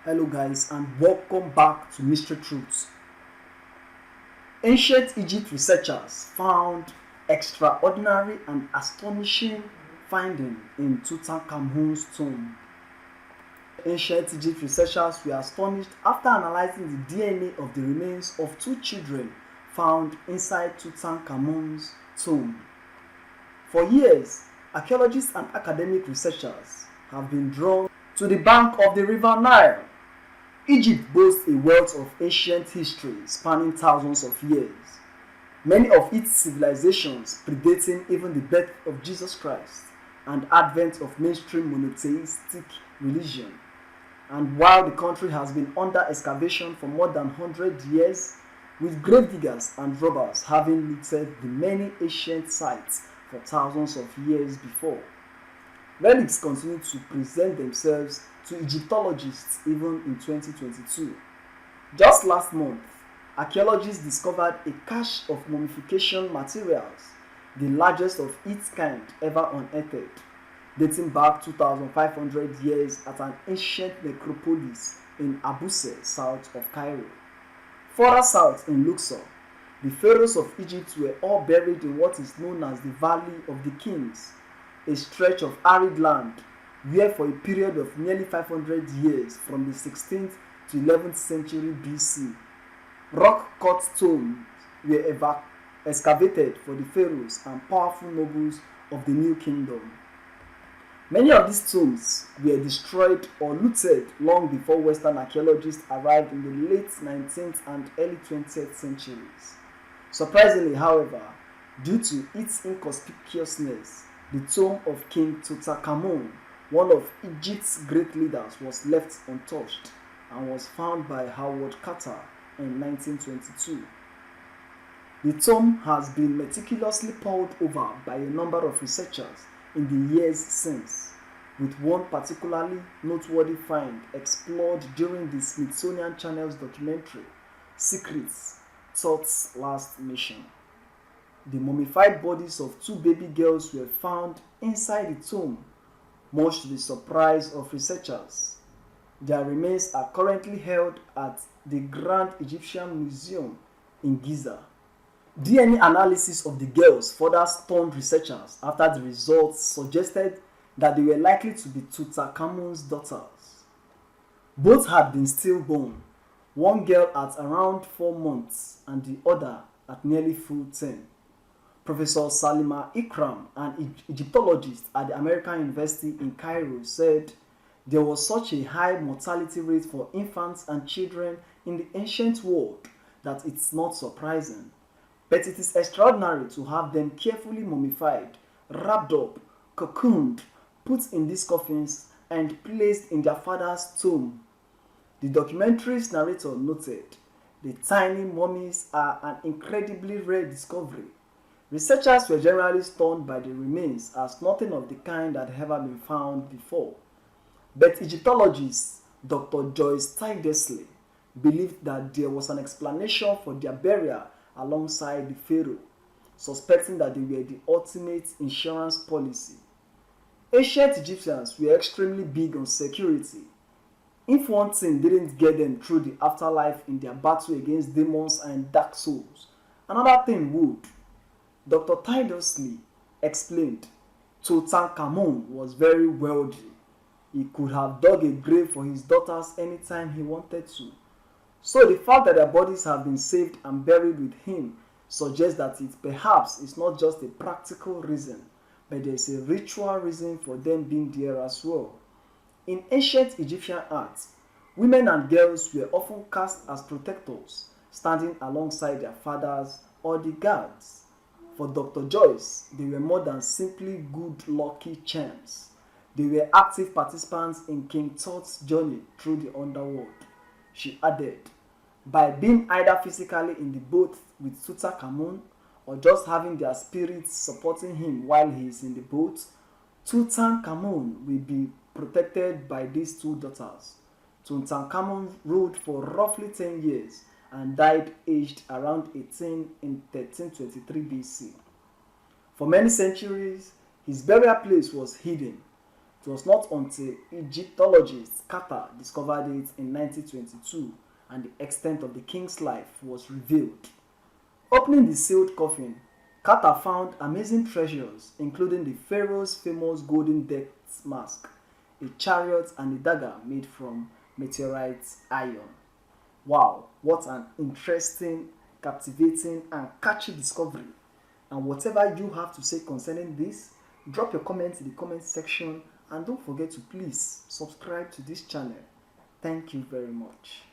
Hello guys and welcome back to Mystery Truths. Ancient Egypt researchers found extraordinary and astonishing finding in Tutankhamun's tomb. Ancient Egypt researchers were astonished after analyzing the DNA of the remains of two children found inside Tutankhamun's tomb. For years, archaeologists and academic researchers have been drawn to the bank of the River Nile. Egypt boasts a wealth of ancient history spanning thousands of years, many of its civilizations predating even the birth of Jesus Christ and advent of mainstream monotheistic religion. And while the country has been under excavation for more than 100 years, with gravediggers and robbers having looted the many ancient sites for thousands of years before, relics continue to present themselves to Egyptologists even in 2022. Just last month, archaeologists discovered a cache of mummification materials, the largest of its kind ever unearthed, dating back 2,500 years at an ancient necropolis in Abusir, south of Cairo. Further south in Luxor, the pharaohs of Egypt were all buried in what is known as the Valley of the Kings, a stretch of arid land where for a period of nearly 500 years from the 16th to 11th century BC, rock-cut tombs were excavated for the pharaohs and powerful nobles of the New Kingdom. Many of these tombs were destroyed or looted long before Western archaeologists arrived in the late 19th and early 20th centuries. Surprisingly, however, due to its inconspicuousness, the tomb of King Tutankhamun, one of Egypt's great leaders, was left untouched and was found by Howard Carter in 1922. The tomb has been meticulously pored over by a number of researchers in the years since, with one particularly noteworthy find explored during the Smithsonian Channel's documentary, Secrets: Thoth's Last Mission. The mummified bodies of two baby girls were found inside the tomb, much to the surprise of researchers. Their remains are currently held at the Grand Egyptian Museum in Giza. DNA analysis of the girls further stunned researchers after the results suggested that they were likely to be Tutankhamun's daughters. Both had been stillborn, one girl at around 4 months and the other at nearly full 10. Professor Salima Ikram, an Egyptologist at the American University in Cairo, said there was such a high mortality rate for infants and children in the ancient world that it's not surprising. But it is extraordinary to have them carefully mummified, wrapped up, cocooned, put in these coffins, and placed in their father's tomb. The documentary's narrator noted, the tiny mummies are an incredibly rare discovery. Researchers were generally stunned by the remains as nothing of the kind had ever been found before. But Egyptologist Dr. Joyce Tydesley believed that there was an explanation for their burial alongside the pharaoh, suspecting that they were the ultimate insurance policy. Ancient Egyptians were extremely big on security. If one thing didn't get them through the afterlife in their battle against demons and dark souls, another thing would. Dr. Tydesley explained, Tutankhamun was very wealthy. He could have dug a grave for his daughters anytime he wanted to. So the fact that their bodies have been saved and buried with him suggests that it perhaps is not just a practical reason, but there is a ritual reason for them being there as well. In ancient Egyptian art, women and girls were often cast as protectors, standing alongside their fathers or the guards. For Dr. Joyce, they were more than simply good lucky charms. They were active participants in King Tut's journey through the underworld. She added, by being either physically in the boat with Tutankhamun or just having their spirits supporting him while he is in the boat, Tutankhamun will be protected by these two daughters. Tutankhamun ruled for roughly 10 years and died aged around 18 in 1323 BC. For many centuries, his burial place was hidden. It was not until Egyptologists Carter discovered it in 1922 and the extent of the king's life was revealed. Opening the sealed coffin, Carter found amazing treasures including the pharaoh's famous golden death mask, a chariot and a dagger made from meteorite iron. Wow, what an interesting, captivating and catchy discovery. And whatever you have to say concerning this, drop your comments in the comment section and don't forget to please subscribe to this channel. Thank you very much.